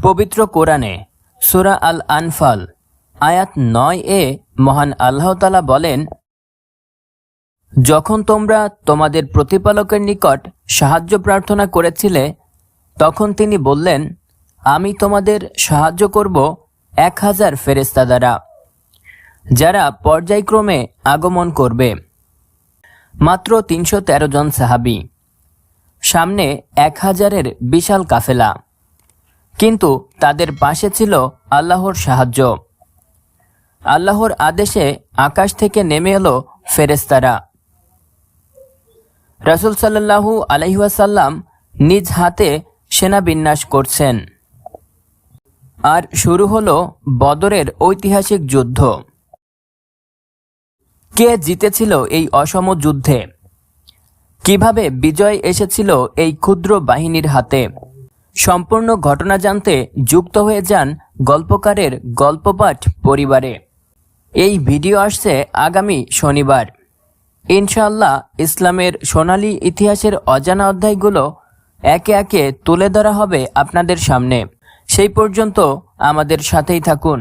পবিত্র কোরআনে সূরা আল আনফাল আয়াত 9 এ মহান আল্লাহ তাআলা বলেন, যখন তোমরা তোমাদের প্রতিপালকের নিকট সাহায্য প্রার্থনা করেছিলে তখন তিনি বললেন, আমি তোমাদের সাহায্য করব 1000 ফেরেশতা দ্বারা, যারা পর্যায়ক্রমে আগমন করবে। মাত্র 313 জন সাহাবী, সামনে 1000-এর বিশাল কাফেলা, কিন্তু তাদের পাশে ছিল আল্লাহর সাহায্য। আল্লাহর আদেশে আকাশ থেকে নেমে এলো ফেরেশতারা। রাসূল সাল্লাল্লাহু আলাইহি ওয়াসাল্লাম নিজ হাতে সেনা বিন্যাস করছেন। আর শুরু হলো বদরের ঐতিহাসিক যুদ্ধ। কে জিতেছিল এই অসম যুদ্ধে? কিভাবে বিজয় এসেছিল এই ক্ষুদ্র বাহিনীর হাতে? সম্পূর্ণ ঘটনা জানতে যুক্ত হয়ে যান গল্পকারের গল্পপাঠ পরিবারে। এই ভিডিও আসছে আগামী শনিবার। ইনশাআল্লাহ ইসলামের সোনালী ইতিহাসের অজানা অধ্যায়গুলো একে একে তুলে ধরা হবে আপনাদের সামনে। সেই পর্যন্ত আমাদের সাথেই থাকুন।